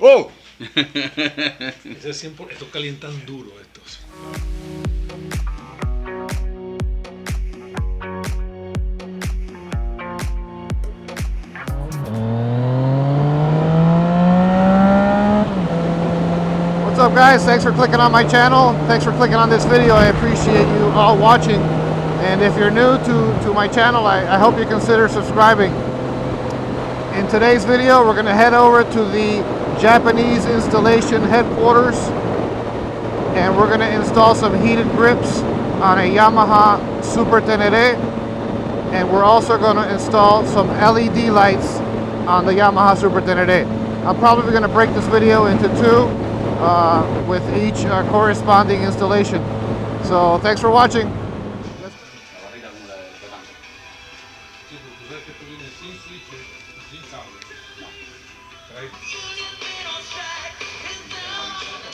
¡Oh! Ese siempre, estos calientan duro estos. What's up, guys? Thanks for clicking on my channel. Thanks for clicking on this video. I appreciate you all watching. And if you're new to my channel, I hope you consider subscribing. In today's video, we're going to head over to the Japanese installation headquarters, and we're going to install some heated grips on a Yamaha Super Tenere, and we're also going to install some LED lights on the Yamaha Super Tenere. I'm probably going to break this video into two with each corresponding installation. So thanks for watching.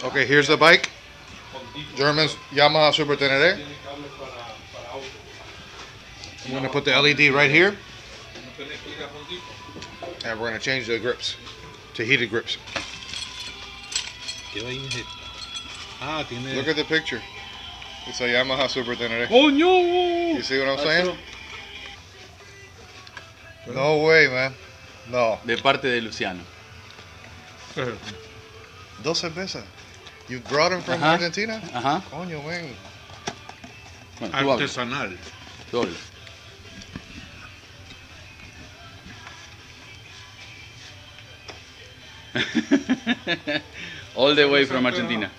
Okay, here's the bike. German's Yamaha Super Tenere. I'm going to put the LED right here. And we're going to change the grips to heated grips. Look at the picture. It's a Yamaha Super Tenere. Oh no! You see what I'm saying? No way, man. No. De parte de Luciano. 2 cervezas. You brought them from Argentina? Ajá. Coño, man. Bueno, tú habla. Artesanal. Tú habla. All the way from Argentina.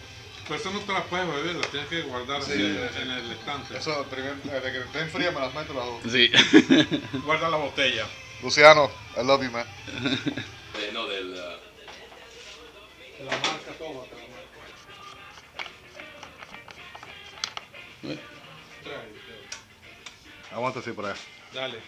Pues eso no te las puedes beber, las tienes que guardar así en el estante. Eso, de que estén frías me las meto las dos. Sí. Guarda la botella. Luciano, I love you, man. No, del... La marca, todo. Aguanta así por allá. Dale.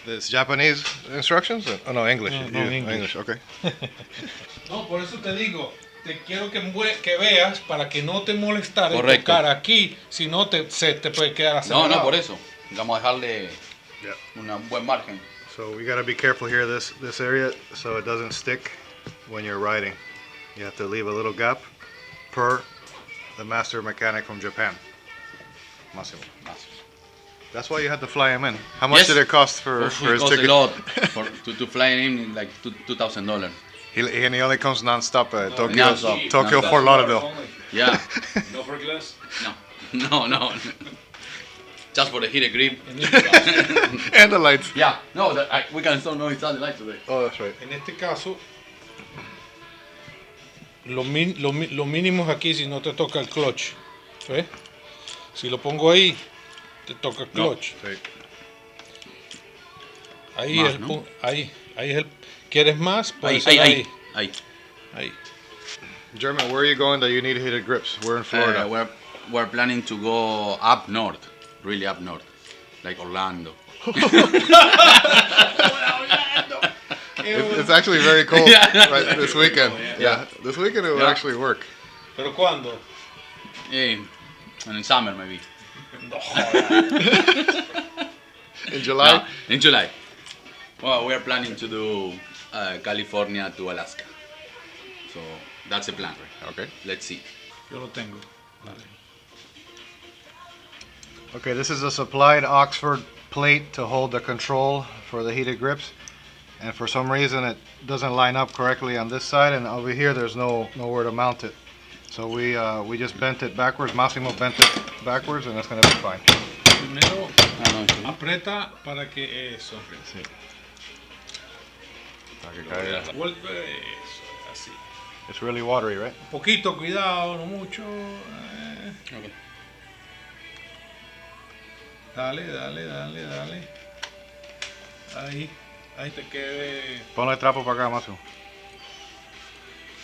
This Japanese instructions? Oh no, English. No, English. Okay. No, por eso te digo, te quiero que veas para que no te molestar el Correcto. tocar aquí, si no se te puede quedar acelerado. No, por eso. Vamos a dejarle un buen margen. So we gotta be careful here, this area, so it doesn't stick when you're riding. You have to leave a little gap per the master mechanic from Japan. Massimo. That's why you had to fly him in. How much Yes. did it cost for It his costs ticket? a lot to fly in like $2,000. And he only comes non-stop at Tokyo, Non-stop. Tokyo Non-stop. Fort Lauderdale. Yeah. No for glass. No. Just for the heated grip. And the lights. Yeah. No, we can still know install the light today. Oh, that's right. En este caso, lo mínimo es aquí si no te toca el clutch. ¿Ves? Si lo pongo ahí, te toca el clutch. Sí. Ahí Más, es el ¿no? punto. Ahí es el. ¿Quieres más? Puede Ahí, ser ahí. ahí. German, where are you going that you need heated grips? We're in Florida. We're planning to go up north, really up north, like Orlando. It's actually very cold right, this weekend. Yeah. This weekend it will Yeah. actually work. ¿Pero cuándo? In the summer maybe. No jodas. In July? No, in July. Well, we're planning to do California to Alaska. So that's the plan, right? Okay. Let's see. Yo lo tengo. Dale. Okay, this is a supplied Oxford plate to hold the control for the heated grips. And for some reason it doesn't line up correctly on this side, and over here there's nowhere to mount it. So we just bent it backwards. Massimo bent it backwards, and it's going to be fine. Primero No. aprieta para que eso. Sí. Para que caiga. Vuelve eso, así. It's really watery, right? Un poquito, cuidado, no mucho. Okay. Dale. Ahí te quede. Ponle el trapo para acá, Massimo.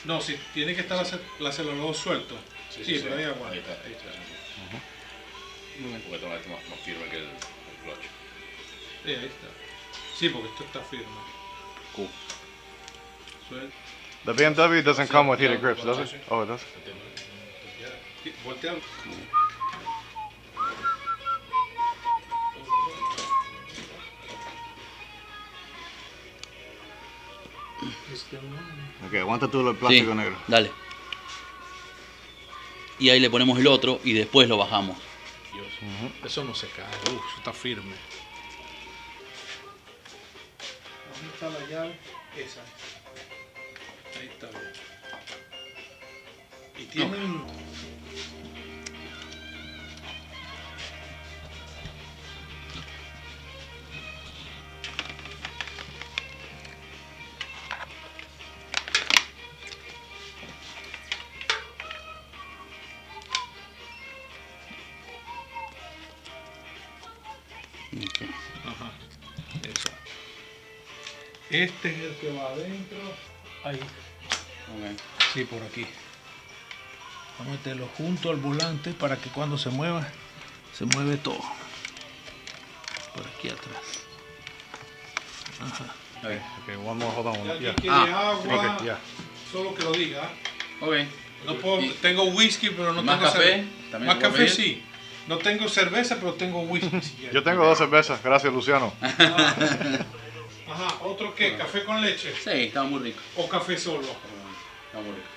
No, si tiene que estar el acelerador suelto. Sí, pero ahí aguanta. Ahí está. Un poquito más firme que el clutch. Sí, ahí está. Sí, porque esto está firme. Cool. The BMW doesn't come with heated grips, does it? Oh, it does. Voltealo. Ok, aguanta tú el Sí, plástico negro. dale. Y ahí le ponemos el otro y después lo bajamos. Dios. Eso no se cae. Eso está firme. ¿Dónde está la llave? Esa. Ahí está. Y tienen... Ajá. Eso. Este es el que va adentro. Ahí. Ok. Sí, por aquí. Vamos a meterlo junto al volante para que cuando se mueva, se mueve todo. Por aquí atrás. Ajá. Okay, one more, hold on. Si alguien Yeah. quiere agua, Okay, yeah. solo que lo diga. Ok. No puedo, Y- tengo whisky, pero no ¿Más tengo café? cerveza. ¿También Más puedo café pedir? sí. No tengo cerveza, pero tengo whisky. si quieres. Yo tengo 2 cervezas, gracias Luciano. Ajá, ¿otro qué? ¿Café con leche? Sí, estaba muy rico. ¿O café solo? Estaba muy rico.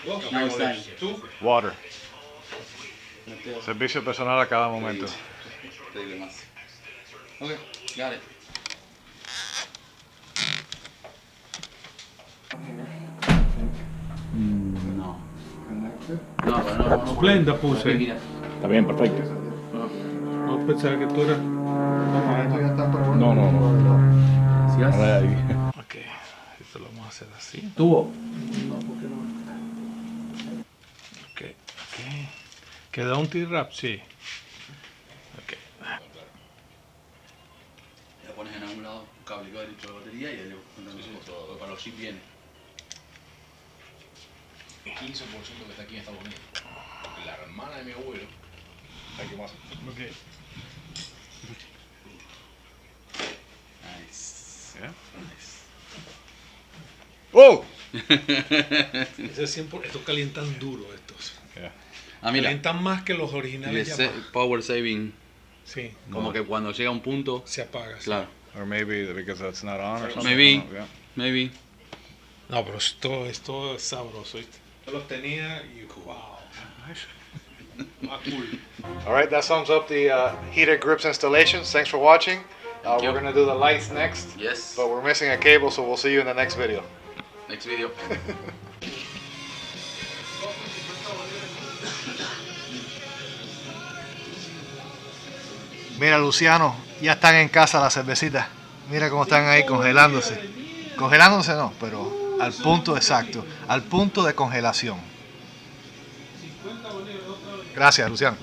Vos, No, está bien. ¿Tú? Water. Servicio personal a cada momento. Te digo más. Ok, got it. No. No, pero no. Splenda puse. Ok, mira. Está bien, perfecto. No pensaba que tú eras... No, no, no. ¿Sí vas? Ok, esto lo vamos a hacer así. ¿Tuvo? Ok, ok. ¿Queda un T-Rap? Sí. Ok. Le pones en algún lado un cable que va derecho a la batería y ahí le pones todo. Para los chips viene. 15% que está aquí en Estados Unidos. Porque la hermana de mi abuelo está aquí más. Ok. Nice. Yeah. Nice. ¡Oh! Ese 100%, estos calientan duro estos. Yeah. Ah, mira. Calientan más que los originales Yamaha. Power saving. Sí, Como que cuando llega a un punto. se apaga. sí. Claro. Or maybe because that's not on or something. Maybe. I don't know, yeah. Maybe. No, pero esto es sabroso. ¿viste? Yo los tenía y wow. Ah, cool. All right, that sums up the heated grips installations. Thanks for watching. Thank We're you. gonna do the lights next, Yes. but we're missing a cable, so we'll see you in the next video. Next video. Mira, Luciano, ya están en casa las cervecitas. Mira cómo están ahí congelándose. Congelándose no, pero al punto exacto, al punto de congelación. Gracias, Luciano.